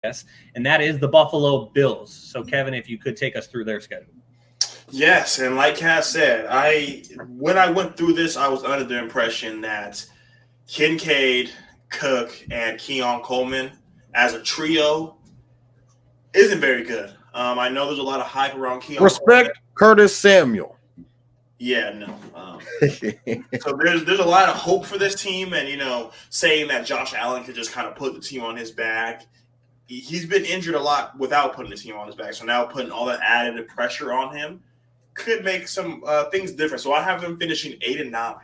guess, and that is the Buffalo Bills. So, Kevin, if you could take us through their schedule. Yes, and like Cass said, when I went through this, I was under the impression that Kincaid, Cook, and Keon Coleman as a trio isn't very good. I know there's a lot of hype around Keon. Respect Coleman. Curtis Samuel. Yeah, no. So there's a lot of hope for this team, and saying that Josh Allen could just kind of put the team on his back. He's been injured a lot without putting the team on his back, so now putting all that added pressure on him could make some things different. So I have them finishing 8-9.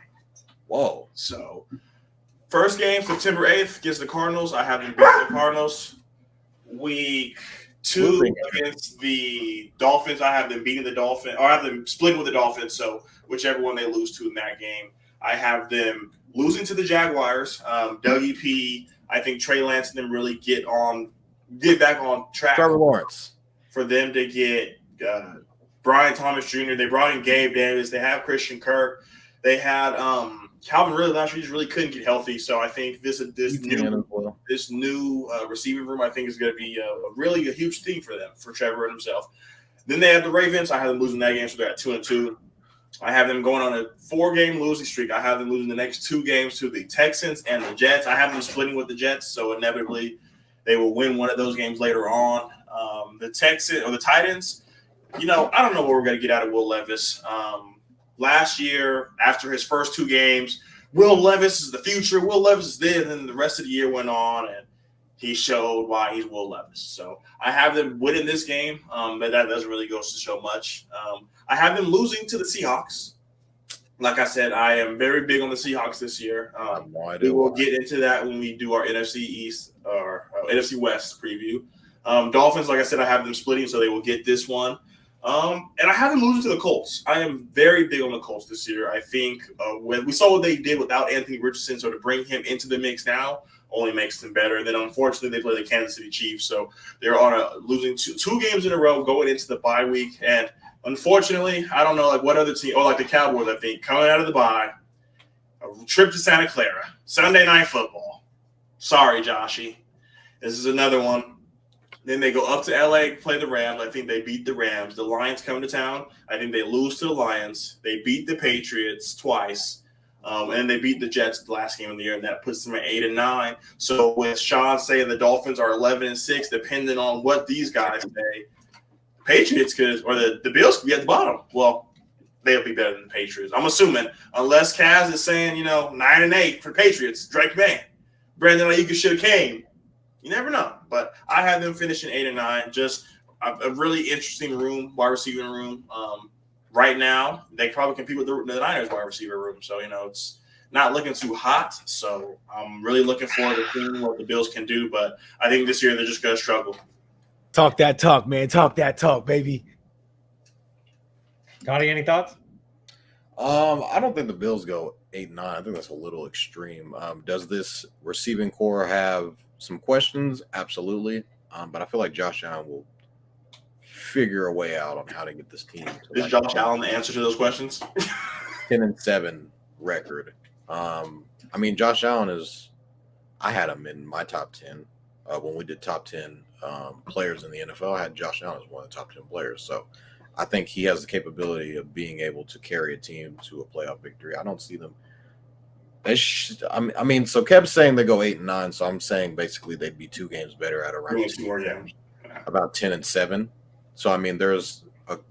Whoa! So first game, September 8th against the Cardinals. I have them beat the Cardinals. Week 2 against the Dolphins. I have them beating the Dolphins, or I have them splitting with the Dolphins. So whichever one they lose to in that game, I have them losing to the Jaguars. Dougie P. I think Trey Lance and them really get back on track. Trevor Lawrence For them to get Brian Thomas Jr. They brought in Gabe Davis. They have Christian Kirk. They had Calvin Ridley last year. Just really couldn't get healthy. So I think this new receiving room, I think, is going to be a huge thing for them, for Trevor and himself. Then they have the Ravens. I have them losing that game, so they're at 2-2. I have them going on a 4-game losing streak. I have them losing the next 2 games to the Texans and the Jets. I have them splitting with the Jets, so inevitably they will win one of those games later on. The Titans, I don't know what we're going to get out of Will Levis. Last year, after his first 2 games, Will Levis is the future. Will Levis is this, and then the rest of the year went on, and he showed why he's Will Levis. So I have them winning this game, but that doesn't really go to show much. I have them losing to the Seahawks. Like I said, I am very big on the Seahawks this year. We will get into that when we do our NFC East or NFC West preview. Dolphins, like I said, I have them splitting, so they will get this one. And I have them losing to the Colts. I am very big on the Colts this year. I think when we saw what they did without Anthony Richardson, so to bring him into the mix now only makes them better. And then unfortunately, they play the Kansas City Chiefs, so they're on losing two games in a row going into the bye week. And unfortunately, I don't know what other team, or like the Cowboys, I think, coming out of the bye, a trip to Santa Clara, Sunday Night Football. Sorry, Joshy. This is another one. Then they go up to LA, play the Rams. I think they beat the Rams. The Lions come to town. I think they lose to the Lions. They beat the Patriots twice. And they beat the Jets the last game of the year, and that puts them at 8-9. So with Shaun saying the Dolphins are 11-6, depending on what these guys say, Patriots could, or the Bills could be at the bottom. Well, they'll be better than the Patriots. I'm assuming, unless Kaz is saying, 9-8 for Patriots, Drake May, Brandon Ayuk should have came. You never know. But I have them finishing 8-9. Just a really interesting wide receiving room. Right now, they probably compete with the Niners wide receiver room. So, it's not looking too hot. So I'm really looking forward to seeing what the Bills can do. But I think this year they're just going to struggle. Talk that talk, man. Talk that talk, baby. Gotti, any thoughts? I don't think the Bills go 8-9. I think that's a little extreme. Does this receiving core have some questions? Absolutely. But I feel like Josh Allen will figure a way out on how to get this team. Is Josh Allen the answer to those questions? 10-7 record. Josh Allen is. I had him in my top 10 when we did top 10 players in the NFL. I had Josh Allen as one of the top 10 players. So I think he has the capability of being able to carry a team to a playoff victory. I don't see them. So Kev's saying they go 8-9. So I'm saying basically they'd be 2 games better at around about 10-7. So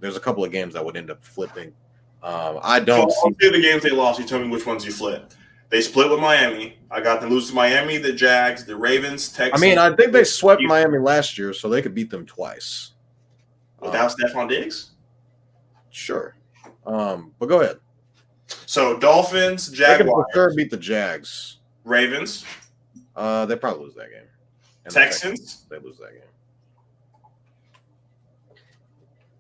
there's a couple of games that would end up flipping. I don't see the games they lost. You tell me which ones you flip. They split with Miami. I got them lose to Miami, the Jags, the Ravens, Texans. I think they swept Miami last year, so they could beat them twice. Without Stephon Diggs? Sure. But go ahead. So Dolphins, Jaguars. They can for sure beat the Jags. Ravens. They probably lose that game. And Texans. They lose that game.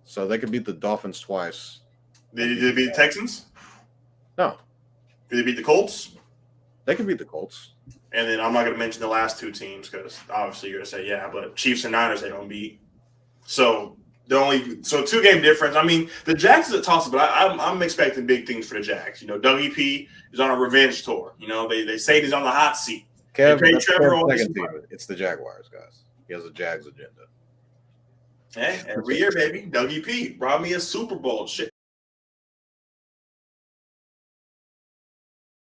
So they could beat the Dolphins twice. Did they beat the Texans? No. Did they beat the Colts? They could beat the Colts. And then I'm not going to mention the last 2 teams because obviously you're going to say, yeah, but Chiefs and Niners they don't beat. So 2-game difference. The Jags is a toss-up, but I'm expecting big things for the Jags. Dougie P is on a revenge tour. They say he's on the hot seat. Kev, Trevor it's the Jaguars, guys. He has a Jags agenda. Hey, every year, baby. Dougie P brought me a Super Bowl. Shit.